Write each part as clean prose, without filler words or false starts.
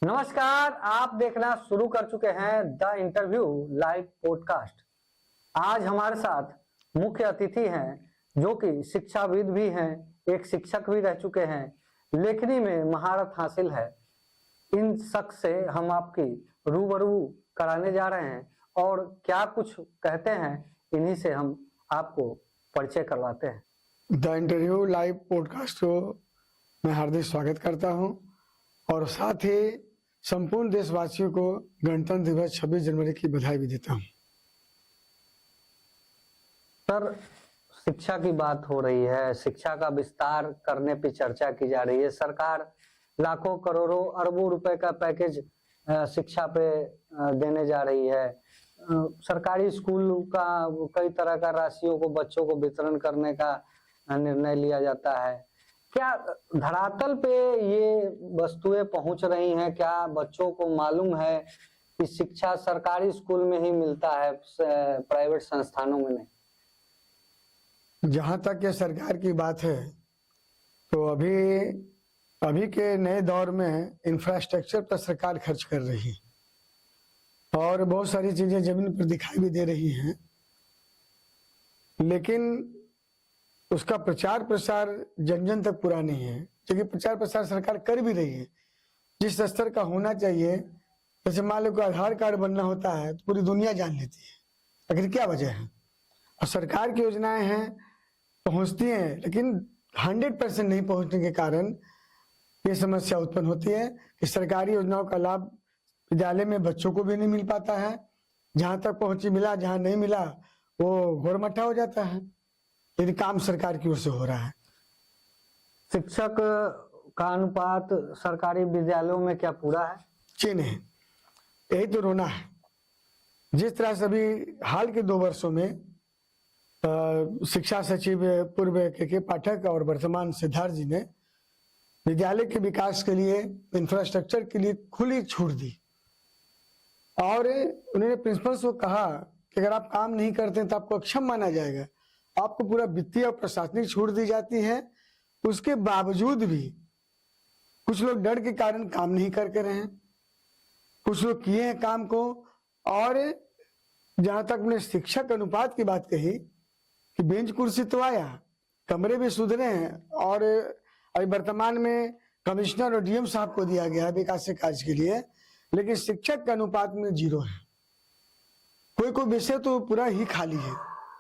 नमस्कार, आप देखना शुरू कर चुके हैं द इंटरव्यू लाइव पॉडकास्ट। आज हमारे साथ मुख्य अतिथि हैं जो कि शिक्षाविद भी हैं, एक शिक्षक भी रह चुके हैं, लेखनी में महारत हासिल है। इन शख्स से हम आपकी रूबरू कराने जा रहे हैं और क्या कुछ कहते हैं इन्हीं से हम आपको परिचय करवाते हैं। द इंटरव्यू लाइव पॉडकास्ट को मैं हार्दिक स्वागत करता हूं और साथ ही संपूर्ण देशवासियों को गणतंत्र दिवस 26 जनवरी की बधाई भी देता हूं। सर, शिक्षा की बात हो रही है, शिक्षा का विस्तार करने पे चर्चा की जा रही है। सरकार लाखों करोड़ों अरबों रुपए का पैकेज शिक्षा पे देने जा रही है। सरकारी स्कूल का कई तरह का राशियों को बच्चों को वितरण करने का निर्णय लिया जाता है। क्या धरातल पे ये वस्तुएं पहुंच रही हैं? क्या बच्चों को मालूम है कि शिक्षा सरकारी स्कूल में ही मिलता है, प्राइवेट संस्थानों में नहीं? जहां तक ये सरकार की बात है तो अभी के नए दौर में इंफ्रास्ट्रक्चर पर सरकार खर्च कर रही है और बहुत सारी चीजें जमीन पर दिखाई भी दे रही हैं, लेकिन उसका प्रचार प्रसार जन जन तक पूरा नहीं है। क्योंकि प्रचार प्रसार सरकार कर भी रही है जिस स्तर का होना चाहिए। जैसे मान लो आधार कार्ड बनना होता है तो पूरी दुनिया जान लेती है, आखिर क्या वजह है? और सरकार की योजनाएं हैं, पहुंचती हैं, लेकिन 100% नहीं पहुंचने के कारण ये समस्या उत्पन्न होती है कि सरकारी योजनाओं का लाभ विद्यालय में बच्चों को भी नहीं मिल पाता है। जहां तक पहुंची मिला, जहां नहीं मिला वो घोरमट्ठा हो जाता है। यदि काम सरकार की ओर से हो रहा है। शिक्षक का अनुपात सरकारी विद्यालयों में क्या पूरा है? जी नहीं, यही तो रोना है। जिस तरह से अभी हाल के 2 वर्षों में शिक्षा सचिव पूर्व के पाठक और वर्तमान सिद्धार्थ जी ने विद्यालय के विकास के लिए, इंफ्रास्ट्रक्चर के लिए खुली छूट दी और उन्होंने प्रिंसिपल्स को कहा कि अगर आप काम नहीं करते तो आपको अक्षम माना जाएगा। आपको पूरा वित्तीय और प्रशासनिक छूट दी जाती है। उसके बावजूद भी कुछ लोग डर के कारण काम नहीं करके रहे हैं, कुछ लोग किए हैं काम को। और जहां तक मैंने शिक्षक अनुपात की बात कही कि बेंच कुर्सी तो आया, कमरे भी सुधरे हैं और अभी वर्तमान में कमिश्नर और डीएम साहब को दिया गया है विकास कार्य के लिए, लेकिन शिक्षक के अनुपात में 0 है। कोई विषय तो पूरा ही खाली है।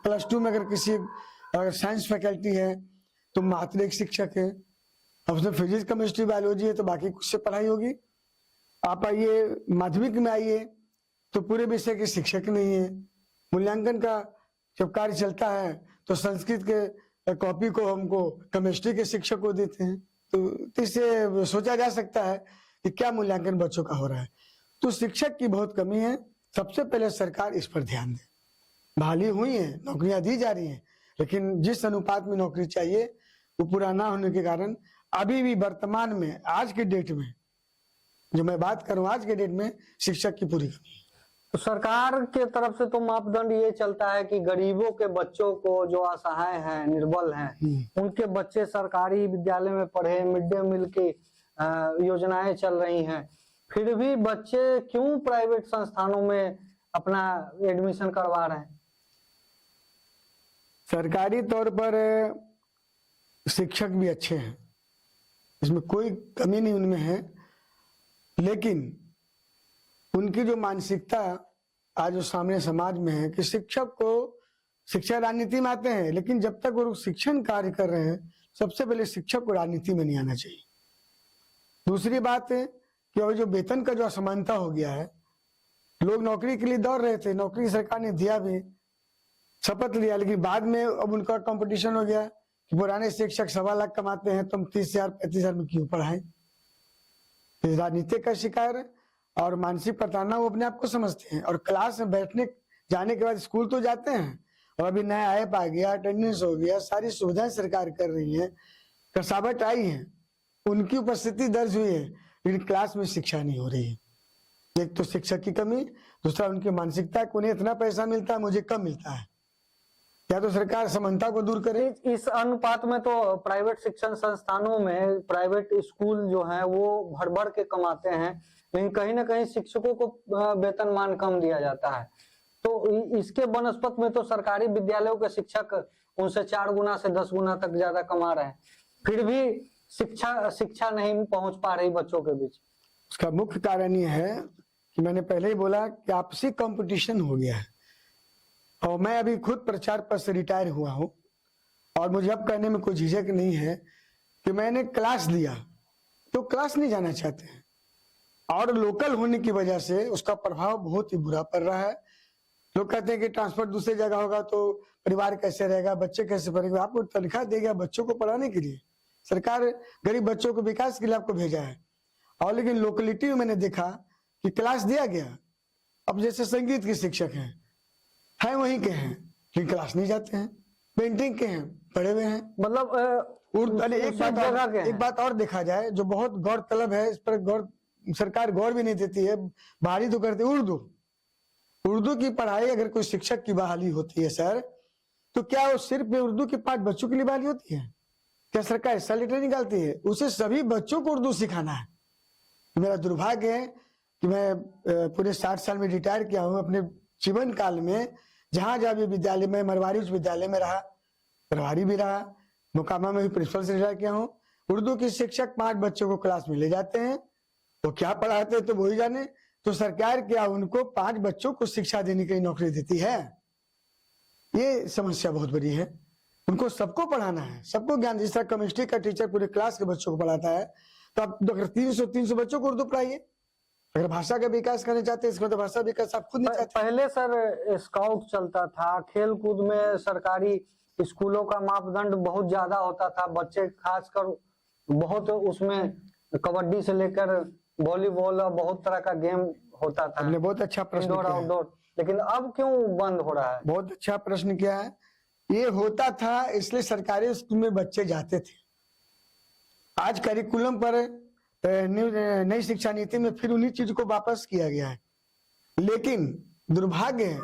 +2 में अगर साइंस फैकल्टी है तो मात्र एक शिक्षक है, अब उसमें फिजिक्स केमिस्ट्री बायोलॉजी है तो बाकी कुछ से पढ़ाई होगी। आप आइए माध्यमिक में आइए तो पूरे विषय के शिक्षक नहीं है। मूल्यांकन का जब कार्य चलता है तो संस्कृत के कॉपी को हमको केमिस्ट्री के शिक्षक को देते हैं। तो इससे सोचा जा सकता है कि क्या मूल्यांकन बच्चों का हो रहा है। तो शिक्षक की बहुत कमी है। सबसे पहले सरकार इस पर ध्यान दे। बहाली हुई है, नौकरियां दी जा रही हैं, लेकिन जिस अनुपात में नौकरी चाहिए वो पूरा ना होने के कारण अभी भी वर्तमान में, आज के डेट में जो मैं बात करूं, आज के डेट में शिक्षक की पूरी कमी है। तो सरकार के तरफ से तो मापदंड ये चलता है कि गरीबों के बच्चों को, जो असहाय हैं, निर्बल हैं, उनके बच्चे सरकारी विद्यालय में पढ़े, मिड डे मील की योजनाएं चल रही हैं, फिर भी बच्चे क्यों प्राइवेट संस्थानों में अपना एडमिशन करवा रहे हैं? सरकारी तौर पर शिक्षक भी अच्छे हैं, इसमें कोई कमी नहीं उनमें है, लेकिन उनकी जो मानसिकता आज जो सामने समाज में है कि शिक्षक को शिक्षा राजनीति में आते हैं, लेकिन जब तक वो शिक्षण कार्य कर रहे हैं सबसे पहले शिक्षक को राजनीति में नहीं आना चाहिए। दूसरी बात है कि अभी जो वेतन का जो असमानता हो गया है, लोग नौकरी के लिए दौड़ रहे थे, नौकरी सरकार ने दिया भी, शपथ लिया, लेकिन बाद में अब उनका कंपटीशन हो गया कि पुराने शिक्षक 1.25 लाख कमाते हैं, तुम 30,000 35,000 में क्यों पढ़ाएं? राजनीति का शिकार और मानसिक प्रताड़ना वो अपने आप को समझते हैं। और क्लास में बैठने जाने के बाद स्कूल तो जाते हैं और अभी नया ऐप आ गया, अटेंडेंस हो गया, सारी सुविधाएं सरकार कर रही है, कसावट आई है, उनकी उपस्थिति दर्ज हुई है, लेकिन क्लास में शिक्षा नहीं हो रही है। एक तो शिक्षक की कमी, दूसरा उनकी मानसिकता, उन्हें इतना पैसा मिलता है, मुझे कम मिलता है। या तो सरकार समानता को दूर करे। इस अनुपात में तो प्राइवेट शिक्षण संस्थानों में प्राइवेट स्कूल जो है वो भर भर के कमाते हैं, लेकिन कहीं ना कहीं शिक्षकों को वेतनमान कम दिया जाता है। तो इसके बनस्पत में तो सरकारी विद्यालयों के शिक्षक उनसे 4 गुना से 10 गुना तक ज्यादा कमा रहे हैं, फिर भी शिक्षा नहीं पहुंच पा रही बच्चों के बीच। उसका मुख्य कारण ये है कि मैंने पहले ही बोला कि आपसी कंपटीशन हो गया है। और मैं अभी खुद प्रचार पद से रिटायर हुआ हूं और मुझे अब कहने में कोई झिझक नहीं है कि मैंने क्लास लिया तो क्लास नहीं जाना चाहते हैं, और लोकल होने की वजह से उसका प्रभाव बहुत ही बुरा पड़ रहा है। लोग कहते हैं कि ट्रांसफर दूसरी जगह होगा तो परिवार कैसे रहेगा, बच्चे कैसे पढ़ेंगे। आपको तनख्वाह देगा बच्चों को पढ़ाने के लिए, सरकार गरीब बच्चों को विकास के लिए आपको भेजा है। और लेकिन लोकलिटी में मैंने देखा कि क्लास दिया गया, अब जैसे संगीत के शिक्षक हैं वहीं के हैं लेकिन क्लास नहीं जाते हैं, पेंटिंग के हैं पढ़े हुए हैं, मतलब एक बात और देखा जाए जो बहुत गौरतलब है, इस पर सरकार गौर भी नहीं देती है, बाहरी तो करती, उर्दू की पढ़ाई अगर कोई शिक्षक की बहाली होती है सर, तो क्या वो सिर्फ उर्दू के 5 बच्चों के लिए बहाली होती है? क्या सरकार हिस्सा लेटर निकालती है? उसे सभी बच्चों को उर्दू सिखाना है। मेरा दुर्भाग्य है कि मैं पूरे 60 साल में रिटायर किया हूं, अपने जीवन काल में जहां जहां भी विद्यालय में, मरवाड़ी उच्च विद्यालय में रहा, प्रभारी भी रहा, मोकामा में भी प्रिंसिपल से रिटायर किया हूं, उर्दू के शिक्षक 5 बच्चों को क्लास में ले जाते हैं, तो क्या पढ़ाते हैं तो वही जाने। तो सरकार क्या उनको 5 बच्चों को शिक्षा देने की नौकरी देती है? ये समस्या बहुत बड़ी है। उनको सबको पढ़ाना है, सबको ज्ञान। जिस तरह केमिस्ट्री का टीचर पूरे क्लास के बच्चों को पढ़ाता है, तो आप अगर 300 बच्चों को उर्दू पढ़ाइए। अगर भाषा का विकास करना चाहते हैं, इसमें तो भाषा विकास आप खुद नहीं चाहते। पहले सर स्काउट चलता था, खेल कूद में सरकारी स्कूलों का मापदंड बहुत ज्यादा होता था, बच्चे खासकर बहुत उसमें कबड्डी से लेकर वॉलीबॉल और बहुत तरह का गेम होता था। आपने बहुत अच्छा प्रश्न इंडोर किया है। आउटडोर, लेकिन अब क्यों बंद हो रहा है? बहुत अच्छा प्रश्न किया है। ये होता था इसलिए सरकारी स्कूल में बच्चे जाते थे। आज करिकुलम पर नई शिक्षा नीति में फिर उन्हीं चीज को वापस किया गया है, लेकिन दुर्भाग्य है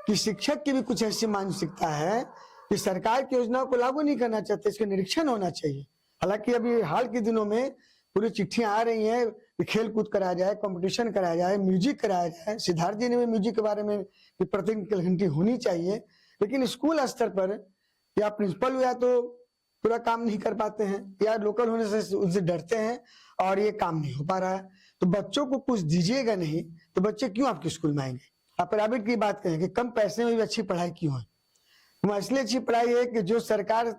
कि शिक्षक की भी कुछ ऐसी मानसिकता है कि सरकार की योजनाओं को लागू नहीं करना चाहते, इसका निरीक्षण होना चाहिए। हालांकि अभी हाल के दिनों में पूरी चिट्ठियां आ रही हैं कि खेल कूद कराया जाए, कंपटीशन कराया जाए, म्यूजिक कराया जाए। सिद्धार्थ जी ने भी म्यूजिक के बारे में प्रतिदिन घंटी होनी चाहिए, लेकिन स्कूल स्तर पर या प्रिंसिपल या तो पूरा काम नहीं कर पाते हैं या लोकल होने से उनसे डरते हैं और ये काम नहीं हो पा रहा है। तो बच्चों को कुछ दीजिएगा नहीं तो बच्चे क्यों आपके स्कूल में आएंगे? आप प्राइवेट की बात करें कि कम पैसे में भी अच्छी पढ़ाई क्यों है? वहां इसलिए अच्छी पढ़ाई है कि जो सरकार,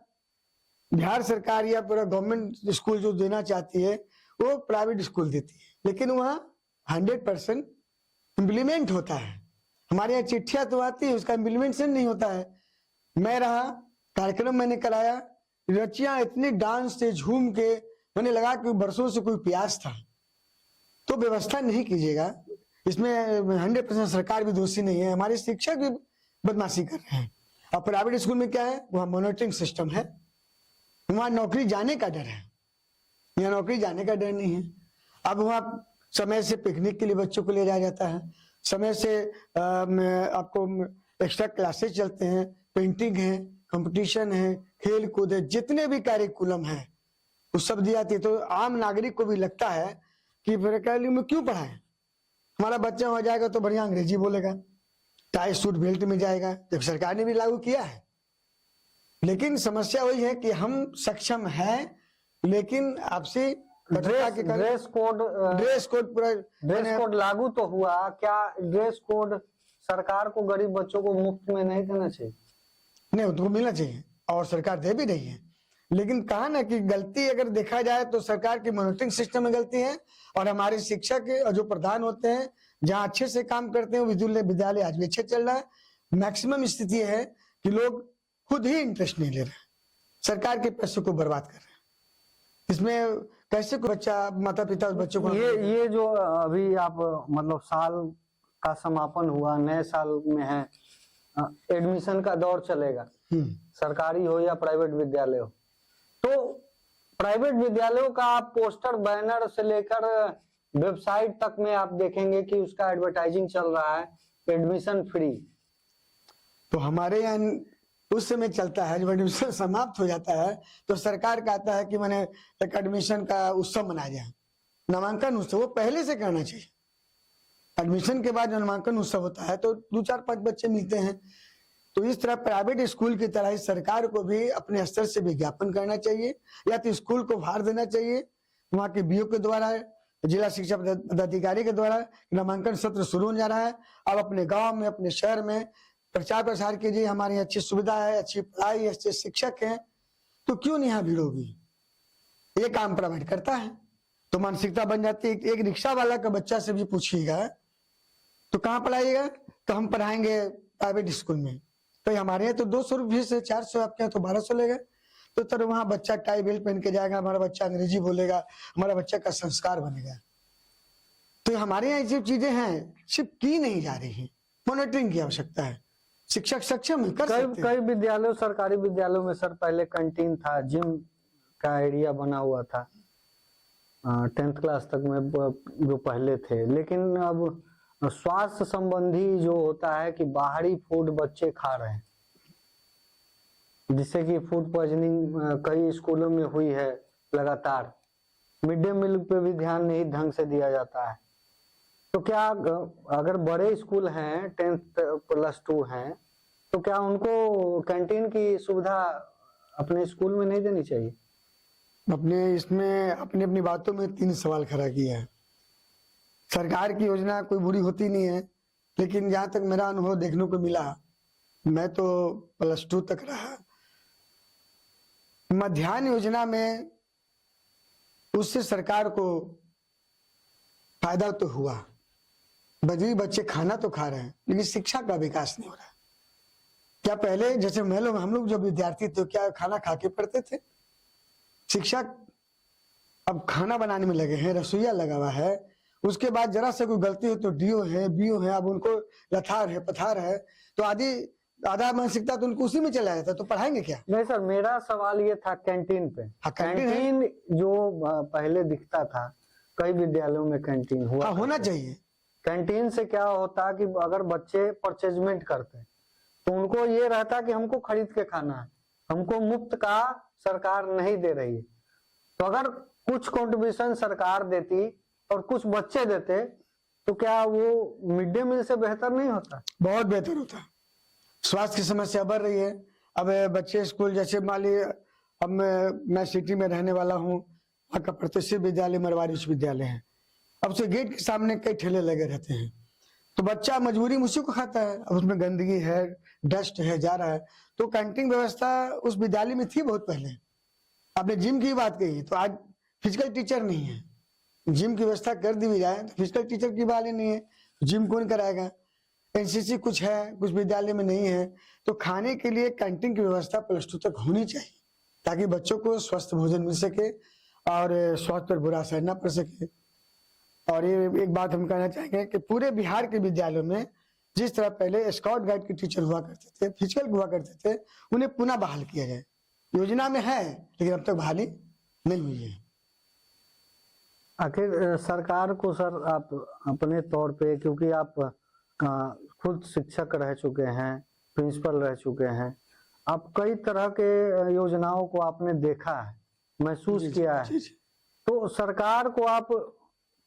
बिहार सरकार या पूरा गवर्नमेंट स्कूल जो देना चाहती है वो प्राइवेट स्कूल देती है, लेकिन वहाँ 100% इम्प्लीमेंट होता है। हमारे यहाँ चिट्ठियां तो आती है, उसका इम्प्लीमेंटेशन नहीं होता है। मैं रहा, कार्यक्रम मैंने कराया, रचियां इतनी डांस से झूम के, मैंने लगा कि बरसों से कोई प्यास था। तो व्यवस्था नहीं कीजिएगा, इसमें 100% सरकार भी दोषी नहीं है, हमारे शिक्षक भी बदमाशी कर रहे हैं। और प्राइवेट स्कूल में क्या है, वहाँ मॉनिटरिंग सिस्टम है, वहाँ नौकरी जाने का डर है, यहाँ नौकरी जाने का डर नहीं है। अब वहाँ समय से पिकनिक के लिए बच्चों को ले जाया जाता है, समय से आपको एक्स्ट्रा क्लासेस चलते हैं, पेंटिंग है, कंपटीशन है, खेल कूद है, जितने भी कार्यकुलम है वो सब दी जाती है। तो आम नागरिक को भी लगता है कि में क्यों पढ़ाएं, हमारा बच्चा हो जाएगा तो बढ़िया अंग्रेजी बोलेगा, टाई सूट बेल्ट में जाएगा, जब सरकार ने भी लागू किया है। लेकिन समस्या वही है कि हम सक्षम हैं, लेकिन आपसे ड्रेस कोड लागू तो हुआ, क्या ड्रेस कोड सरकार को गरीब बच्चों को मुफ्त में नहीं देना चाहिए? नहीं, उनको मिलना चाहिए और सरकार दे भी रही है, लेकिन कहा ना कि गलती अगर देखा जाए तो सरकार की मॉनिटरिंग सिस्टम में गलती है और हमारे शिक्षक जो प्रधान होते हैं जहाँ अच्छे से काम करते हैं विद्यालय आज भी अच्छे चल रहा है। मैक्सिमम स्थिति है कि लोग खुद ही इंटरेस्ट नहीं ले रहे, सरकार के पैसों को बर्बाद कर रहे हैं। इसमें कैसे कोई बच्चा, माता पिता उस बच्चों को ये जो अभी आप मतलब साल का समापन हुआ, नए साल में है, एडमिशन का दौर चलेगा, सरकारी हो या प्राइवेट विद्यालय हो, तो प्राइवेट विद्यालयों का आप पोस्टर बैनर से लेकर वेबसाइट तक में आप देखेंगे कि उसका एडवर्टाइजिंग चल रहा है, एडमिशन फ्री। तो हमारे यहाँ उस समय चलता है, जब एडमिशन समाप्त हो जाता है तो सरकार कहता है कि मैंने एक एडमिशन का उत्सव मनाया जाए, नामांकन उत्सव। वो पहले से करना चाहिए। एडमिशन के बाद नामांकन उत्सव होता है तो 2-4-5 बच्चे मिलते हैं। तो इस तरह प्राइवेट स्कूल की तरह ही सरकार को भी अपने स्तर से विज्ञापन करना चाहिए, या तो स्कूल को भार देना चाहिए वहां के बीओ के द्वारा, जिला शिक्षा पदाधिकारी के द्वारा, नामांकन सत्र शुरू हो जा रहा है। अब अपने गांव में, अपने शहर में प्रचार प्रसार कीजिए, हमारे यहाँ अच्छी सुविधा है, अच्छी पढ़ाई, अच्छे शिक्षक हैं, तो क्यों नहीं यहाँ भीड़ होगी। ये काम प्रोवाइड करता है तो मानसिकता बन जाती है। एक रिक्शा वाला का बच्चा से भी पूछिएगा तो कहाँ पढ़ाइएगा, तो हम पढ़ाएंगे प्राइवेट स्कूल में। तो हमारे यहाँ तो 200 रुपये से 400, आपके यहाँ तो 1200 लेगा। तो तर वहां बच्चा टाई बेल्ट पहन के जाएगा, हमारा बच्चा अंग्रेजी बोलेगा, हमारा बच्चा का संस्कार बनेगा। तो हमारे यहाँ ये चीजें हैं, सिर्फ की नहीं जा रही है, मॉनिटरिंग की आवश्यकता है। शिक्षक सक्षम है, कर सकते हैं। कई विद्यालयों, सरकारी विद्यालयों में सर पहले कैंटीन था, जिम का एरिया बना हुआ था 10th क्लास तक में जो पहले थे। लेकिन अब स्वास्थ्य संबंधी जो होता है कि बाहरी फूड बच्चे खा रहे हैं, जिससे कि फूड पॉइजनिंग कई स्कूलों में हुई है लगातार। मिड डे मील पे भी ध्यान नहीं ढंग से दिया जाता है। तो क्या अगर बड़े स्कूल हैं, 10th+2 हैं, तो क्या उनको कैंटीन की सुविधा अपने स्कूल में नहीं देनी चाहिए? अपने इसमें अपनी बातों में 3 सवाल खड़ा किया है। सरकार की योजना कोई बुरी होती नहीं है, लेकिन जहां तक मेरा अनुभव देखने को मिला, मैं तो +2 तक रहा, मध्याह्न योजना में उससे सरकार को फायदा तो हुआ, बजरी बच्चे खाना तो खा रहे हैं, लेकिन शिक्षा का विकास नहीं हो रहा। क्या पहले जैसे हम लोग जब विद्यार्थी थे, क्या खाना खा के पढ़ते थे? शिक्षक अब खाना बनाने में लगे हैं, रसोईया लगा हुआ है, उसके बाद जरा से कोई गलती हो तो डीओ है, बीओ है, अब उनको लथार है, पथार है, तो आधा मानसिकता तो उनको उसी में चला जाता है, तो पढ़ाएंगे क्या? नहीं सर, मेरा सवाल ये था कैंटीन पे। हाँ, कैंटीन जो पहले दिखता था, कई विद्यालयों में कैंटीन हुआ, होना चाहिए। कैंटीन से क्या होता कि अगर बच्चे परचेजमेंट करते तो उनको ये रहता कि हमको खरीद के खाना है, हमको मुफ्त का सरकार नहीं दे रही है। तो अगर कुछ कंट्रीब्यूशन सरकार देती और कुछ बच्चे देते तो क्या वो मिड डे मील से बेहतर नहीं होता? बहुत बेहतर होता। स्वास्थ्य की समस्या बढ़ रही है। अब बच्चे स्कूल, जैसे मान लीजिए अब मैं सिटी में रहने वाला हूँ, वहाँ का प्रतिष्ठित विद्यालय मरवाड़ी विश्वविद्यालय है। अब से गेट के सामने कई ठेले लगे रहते हैं, तो बच्चा मजबूरी में उसी को खाता है। अब उसमें गंदगी है, डस्ट है, जा रहा है। तो कैंटीन व्यवस्था उस विद्यालय में थी बहुत पहले। आपने जिम की बात कही, तो आज फिजिकल टीचर नहीं है, जिम की व्यवस्था कर दी जाए तो फिजिकल टीचर की बात ही नहीं है, जिम कौन कराएगा? एनसीसी कुछ है, कुछ विद्यालय में नहीं है। तो खाने के लिए कैंटीन की व्यवस्था +2 तक होनी चाहिए, ताकि बच्चों को स्वस्थ भोजन मिल सके और स्वास्थ्य पर बुरा असर न पड़ सके। और ये एक बात हम कहना चाहेंगे कि पूरे बिहार के विद्यालयों में जिस तरह पहले स्काउट गाइड के टीचर हुआ करते थे, फिजिकल हुआ करते थे, उन्हें पुनः बहाल किया जाए। योजना में है, लेकिन अब तक बहाली नहीं हुई है। आखिर सरकार को सर आप अपने तौर पे, क्योंकि आप खुद शिक्षक रह चुके हैं, प्रिंसिपल रह चुके हैं, आप कई तरह के योजनाओं को आपने देखा है, महसूस किया है, तो सरकार को आप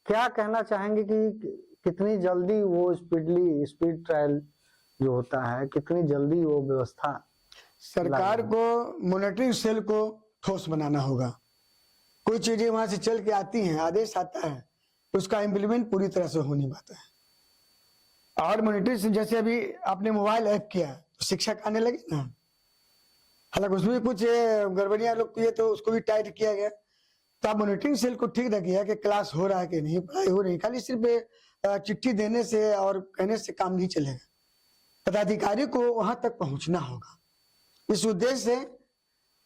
क्या कहना चाहेंगे कि कितनी जल्दी वो स्पीड ट्रायल जो होता है, कितनी जल्दी वो व्यवस्था? सरकार को मॉनिटरिंग सेल को ठोस बनाना होगा। कोई चीजें वहां से चल के आती हैं, आदेश आता है, उसका इम्प्लीमेंट पूरी तरह से हो नहीं पाता है। और मॉनिटरिंग, जैसे अभी आपने मोबाइल ऐप किया तो शिक्षक आने लगे ना, हालांकि उसमें कुछ गड़बड़ियां लोग किए तो उसको भी टाइट किया गया। तो आप मॉनिटरिंग सेल को ठीक रखिए कि क्लास हो रहा है कि नहीं, पढ़ाई हो रही। खाली सिर्फ चिट्ठी देने से और कहने से काम नहीं चलेगा, पदाधिकारी को वहां तक पहुंचना होगा, इस उद्देश्य से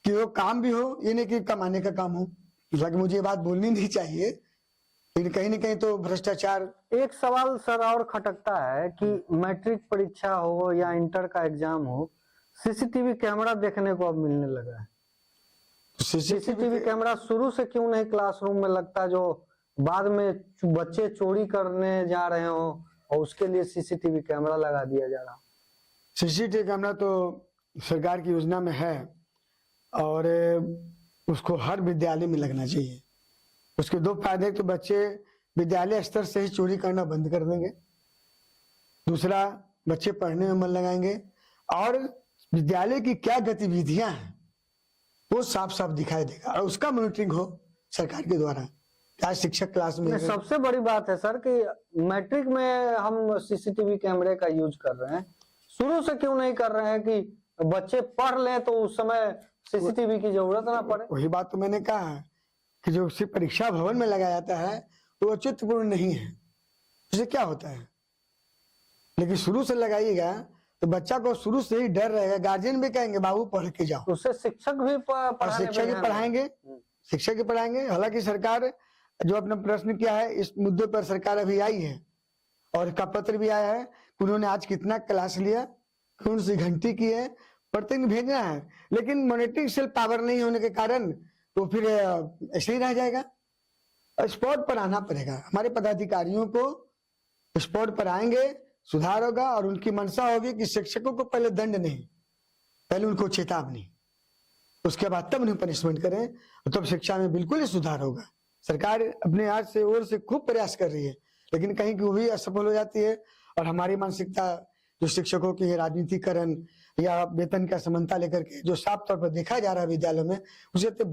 कि वो काम भी हो, ये नहीं कि कमाने का काम हो। हालांकि मुझे ये बात बोलनी नहीं चाहिए, लेकिन कहीं ना कहीं तो भ्रष्टाचार। एक सवाल सर और खटकता है कि मैट्रिक परीक्षा हो या इंटर का एग्जाम हो, सीसीटीवी कैमरा देखने को अब मिलने लगा है। सीसीटीवी कैमरा शुरू से क्यों नहीं क्लासरूम में लगता, जो बाद में बच्चे चोरी करने जा रहे हो और उसके लिए सीसीटीवी कैमरा लगा दिया जा रहा? सीसीटीवी कैमरा तो सरकार की योजना में है और उसको हर विद्यालय में लगना चाहिए। उसके दो फायदे, तो बच्चे विद्यालय स्तर से ही चोरी करना बंद कर देंगे, दूसरा बच्चे पढ़ने में मन लगाएंगे और विद्यालय की क्या गतिविधियां हैं वो साफ साफ दिखाई देगा और उसका मॉनिटरिंग हो सरकार के द्वारा। क्या शिक्षक क्लास में सबसे बड़ी बात है सर कि मैट्रिक में हम सीसीटीवी कैमरे का यूज कर रहे हैं, शुरू से क्यों नहीं कर रहे हैं कि बच्चे पढ़ लें तो उस समय सीसीटीवी की जरूरत ना पड़े। वही बात तो मैंने कहा कि जो सिर्फ परीक्षा भवन में लगाया जाता है तो औचित्यपूर्ण नहीं है, उससे क्या होता है। लेकिन शुरू से लगाइएगा तो बच्चा को शुरू से ही डर रहेगा, गार्जियन भी कहेंगे बाबू पढ़ के जाओ, उससे शिक्षक भी और शिक्षक ही पढ़ाएंगे, शिक्षक ही पढ़ाएंगे। हालांकि सरकार जो अपना प्रश्न किया है इस मुद्दे पर सरकार अभी आई है और इसका पत्र भी आया है कि उन्होंने आज कितना क्लास लिया, कौन सी घंटी की है, प्रतिदिन भेजना है। लेकिन मॉनिटरिंग सेल पावर नहीं होने के कारण तो फिर ऐसे ही रह जाएगा। स्पॉट पर आना पड़ेगा, हमारे पदाधिकारियों को स्पॉट पर आएंगे, सुधार होगा और उनकी मंशा होगी कि शिक्षकों को पहले दंड नहीं, पहले उनको चेतावनी, उसके बाद तब उन्हें पनिशमेंट करें, तब शिक्षा में बिल्कुल ही सुधार होगा। सरकार अपने हाथ से ओर से खूब प्रयास कर रही है लेकिन कहीं की वो भी असफल हो जाती है और हमारी मानसिकता जो शिक्षकों की राजनीतिकरण या वेतन का समानता लेकर के जो साफ तौर पर देखा जा रहा है विद्यालयों में, उसे तो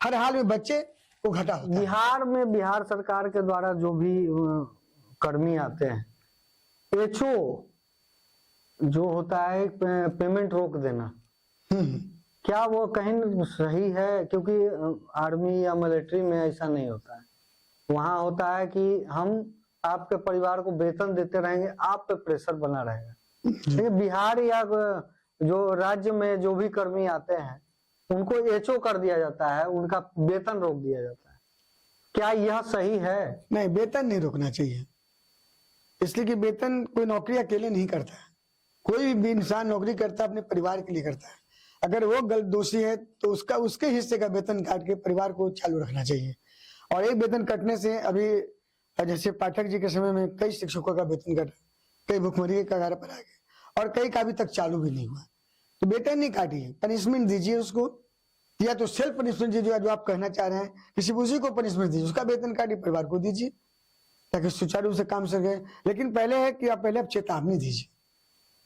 हर हाल में बच्चे को घटा होता है। बिहार में बिहार सरकार के द्वारा जो भी कर्मी आते हैं, एचओ जो होता है पेमेंट रोक देना, क्या वो कहीं सही है? क्योंकि आर्मी या मिलिट्री में ऐसा नहीं होता है, वहां होता है कि हम आपके परिवार को वेतन देते रहेंगे, आप पे प्रेशर बना रहेगा। लेकिन बिहार या जो राज्य में जो भी कर्मी आते हैं उनको एचओ कर दिया जाता है, उनका वेतन रोक दिया जाता है। क्या यह सही है? नहीं, वेतन नहीं रोकना चाहिए, इसलिए कि वेतन कोई नौकरी अकेले नहीं करता है, कोई भी इंसान नौकरी करता है अपने परिवार के लिए करता है। अगर वो गलत दोषी है तो उसके हिस्से का वेतन काट के परिवार को चालू रखना चाहिए। और एक वेतन कटने से अभी जैसे पाठक जी के समय में कई शिक्षकों का वेतन कटा, कई भुखमरी के कगार पर आ गए और कई का अभी तक चालू भी नहीं हुआ। तो वेतन नहीं काटिए, पनिशमेंट दीजिए उसको, या तो सेल्फ पनिशमेंट दीजिए जो आप कहना चाह रहे हैं, किसी उसी को पनिशमेंट दीजिए, उसका वेतन काटिए, परिवार को दीजिए ताकि सुचारू रूप से काम सके। लेकिन पहले है कि आप पहले चेतावनी दीजिए,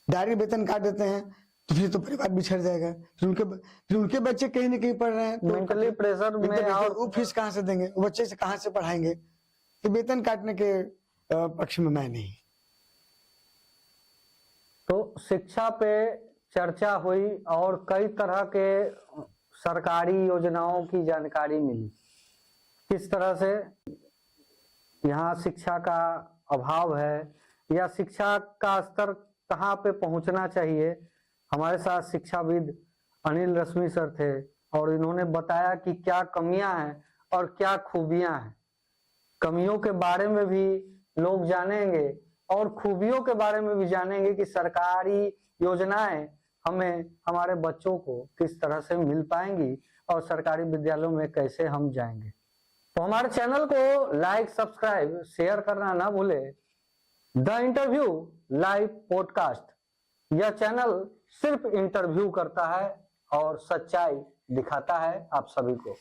डायरेक्ट वेतन काट देते हैं तो फिर तो परिवार बिछड़ जाएगा, फिर उनके बच्चे कहीं ना कहीं पढ़ रहे हैं तो मेंटली प्रेशर में और वो फीस कहाँ से देंगे, वो बच्चे से कहाँ से पढ़ाएंगे। तो वेतन काटने के पक्ष में मैं नहीं। तो शिक्षा पे चर्चा हुई और कई तरह के सरकारी योजनाओं की जानकारी मिली, किस तरह से यहाँ शिक्षा का अभाव है या शिक्षा का स्तर कहाँ पे पहुंचना चाहिए। हमारे साथ शिक्षाविद अनिल रश्मि सर थे और इन्होंने बताया कि क्या कमियां हैं और क्या खूबियां हैं। कमियों के बारे में भी लोग जानेंगे और खूबियों के बारे में भी जानेंगे कि सरकारी योजनाएं हमें हमारे बच्चों को किस तरह से मिल पाएंगी और सरकारी विद्यालयों में कैसे हम जाएंगे। तो हमारे चैनल को लाइक, सब्सक्राइब, शेयर करना ना भूले। द इंटरव्यू लाइव पॉडकास्ट, यह चैनल सिर्फ इंटरव्यू करता है और सच्चाई दिखाता है आप सभी को।